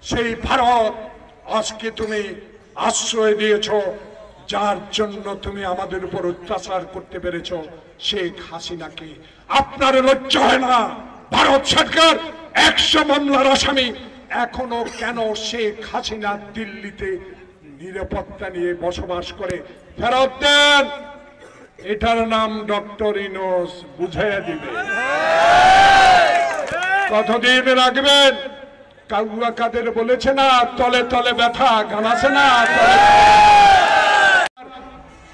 সেই ভারত আজকে তুমি আশ্রয় দিয়েছ, যার জন্য তুমি আমাদের উপর অত্যাচার করতে পেরেছ শেখ হাসিনাকে। আপনার লজ্জা হয় না? ভারত সরকার 100 মামলার আসামি এখনো কেন শেখ হাসিনা দিল্লিতে নিরাপত্তা নিয়ে বসবাস করে? ফেরত দেন। এটার নাম ডক্টর ইউনূস বুঝাইয়া দিবে। কতদিন রাখবেন? কাউয়া কাদের বলেছে না, তলে তলে ব্যথা গান আছে না,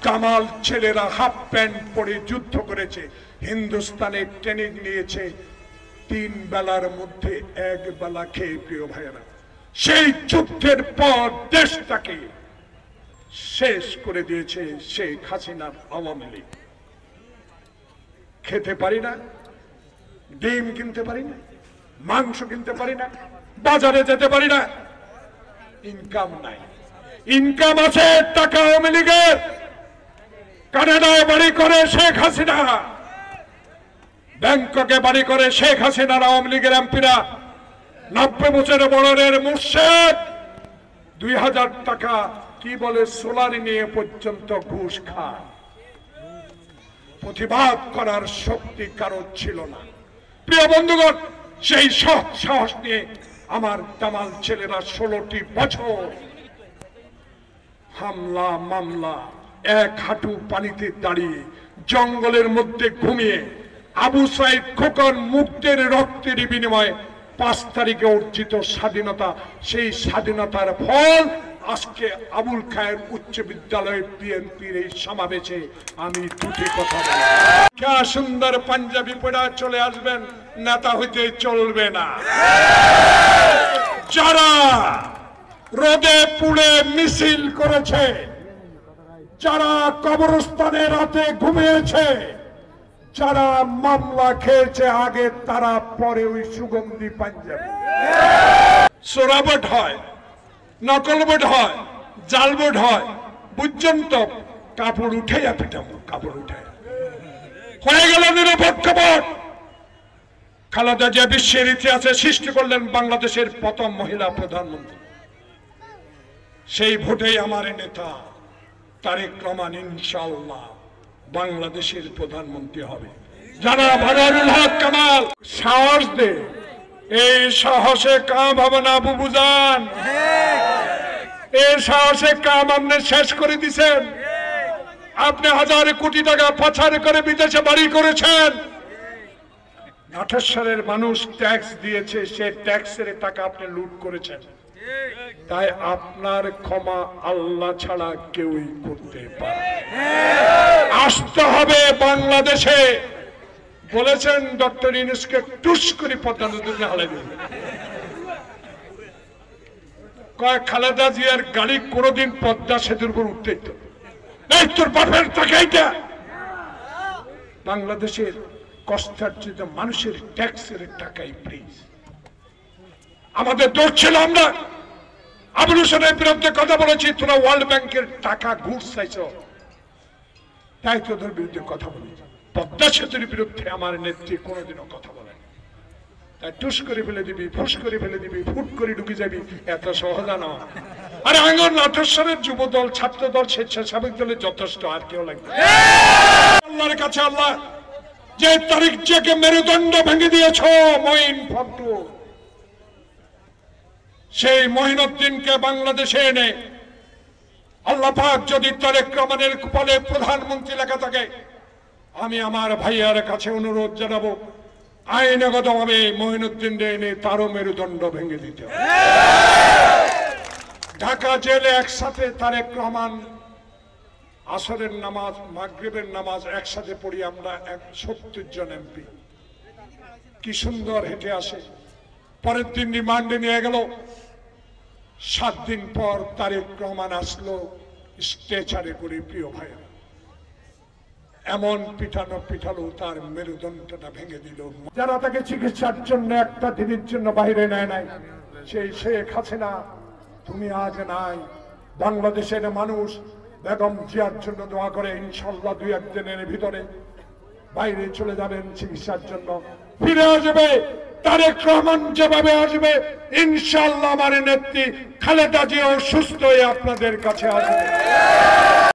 কামাল ছেলেরা হাফ প্যান্ট পরে যুদ্ধ করেছে, হিন্দুস্তানে ট্রেনিং নিয়েছে, 3 বেলার মধ্যে 1 বেলা খেয়ে। প্রিয় ভাইয়েরা, সেই যুদ্ধের পর দেশটাকে শেষ করে দিয়েছে শেখ হাসিনার আওয়ামী লীগ। খেতে পারি না, ডিম কিনতে পারি না, মাংস কিনতে পারি না, বাজারে যেতে পারি না, ইনকাম নাই। ইনকাম আছে টাকা আওয়ামী লীগের। কানাডায় বাড়ি করে শেখ হাসিনা, ব্যাংককে বাড়ি করে শেখ হাসিনার আওয়ামী লীগের এমপিরা। 90 বছরের বড়ের মুর্শেদ 2000 টাকা কি বলে সোলারি নিয়ে পর্যন্ত ঘুষ খায়। প্রতিবাদ করার শক্তি কারো ছিল না। প্রিয় বন্ধুগণ, সেই সাহস নিয়ে আমার কামাল ছেলেরা 16টি বছর হামলা মামলা, 1 হাঁটু পানিতে দাঁড়িয়ে জঙ্গলের মধ্যে ঘুমিয়ে আবু সাইদ খোকন মুক্তের রক্তের বিনিময়ে 5 তারিখে অর্জিত স্বাধীনতা, সেই স্বাধীনতার ফল আজকে আবুল খায়ের উচ্চ বিদ্যালয় বিএনপির এই সমাবেশে আমি দুটি কথা বলি। সুন্দর পাঞ্জাবি পড়া চলে আসবেন, নেতা হইতে চলবে না। যারা রোদে পুড়ে মিছিল করেছে, যারা কবরস্থানে রাতে ঘুমিয়েছে, যারা মামলা খেয়েছে আগে, তারা পরে ওই সুগন্ধি পাঞ্জাবি। সোরা ভোট হয়, নকল ভোট হয়, জাল ভোট হয়, বুঝছেন তো? কাপড় উঠাইয়া পিটাবো, কাপড় উঠাইয়া হয়ে গেল নিরপেক্ষ ভোট। খালেদা জিয়া বিশ্বের ইতিহাসে সৃষ্টি করলেন বাংলাদেশের প্রথম মহিলা প্রধানমন্ত্রী। সেই ভোটেই আমার নেতা তারেক রহমান ইনশাআল্লাহ বাংলাদেশের প্রধানমন্ত্রী হবে। যারা ভানুল হক কামাল সাহস দে, এই সাহসে কাম হবে না বুবুজান। এই সাহসে কাম আপনি শেষ করে দিছেন। আপনি হাজার কোটি টাকা পাচার করে বিদেশে বাড়ি করেছেন। 28 সালের মানুষ ট্যাক্স দিয়েছে, সে ট্যাক্সের টাকা আপনি লুট করেছেন। তাই আপনার ক্ষমা আল্লাহ ছাড়া কেউই করতে পারে। আসতে হবে বাংলাদেশে। বলেছেন ডক্টর ইউনূসকে টুস করে পদ্মা নদীতে হালাই দিন। কয়েক খালেদা জিয়ার গাড়ি কোনোদিন পদ্মা সেতুর উপর উঠতে নাই, তোর বাপের টাকা এইটা। বাংলাদেশের কষ্টার্জিত মানুষের ট্যাক্সের টাকাই প্লিজ। আমাদের দোষ ছিল, আমরা আবুল হোসেনের বিরুদ্ধে কথা বলেছি, তোরা ওয়ার্ল্ড ব্যাংকের টাকা ঘুষ চাইছ, তাই তোদের বিরুদ্ধে কথা বলেছি। পদ্মা সেতুর বিরুদ্ধে আমার নেত্রী কোনোদিনও কথা বলেন। তাই টুস করে ফেলে দিবি, ফুস করে ফেলে দিবি, ফুট করে ঢুকে যাবি, এত সহজ না। আরে আঙ্গন 28 সালের যুব দল, ছাত্র দল, স্বেচ্ছাসেবক দলের যথেষ্ট, আর কেউ লাগবে। আল্লাহর কাছে আল্লাহ যে তারিখ জেগে মেরুদণ্ড ভেঙে দিয়েছ মঈন ফখরু, সেই মঈনুদ্দিনকে বাংলাদেশে এনে আল্লাহ পাক যদি তারেক রহমানের কপালে প্রধানমন্ত্রী লেখা থাকে, আমি আমার ভাইয়ার কাছে অনুরোধ জানাবো আইনগতভাবে মঈনুদ্দিন এনে তারও মেরুদণ্ড ভেঙে দিতে হবে। ঢাকা জেলে একসাথে তারেক রহমান আসরের নামাজ, মাগরিবের নামাজ একসাথে পড়ি আমরা 70 জন এমপি। কি সুন্দর হেঁটে আসে। পরের দিন রিমান্ডে নিয়ে গেল। 7 দিন পর তারেক রহমান আসলো স্ট্রেচারে করে। প্রিয় ভাইয়া, এমন পিঠালো তার মেরুদণ্ডটা ভেঙে দিল। যারা তাকে চিকিৎসার জন্য একটা দিনের জন্য বাইরে নেয় নাই, সেই শেখ হাসিনা তুমি আজ নাই। বাংলাদেশের মানুষ বেগম জিয়ার জন্য দোয়া করে, ইনশাল্লাহ 2-1 দিনের ভিতরে বাইরে চলে যাবেন চিকিৎসার জন্য, ফিরে আসবে। তারেক রহমান যেভাবে আসবে ইনশাআল্লাহ আমার নেত্রী খালেদা জিয়াও সুস্থ হয়ে আপনাদের কাছে আসবে।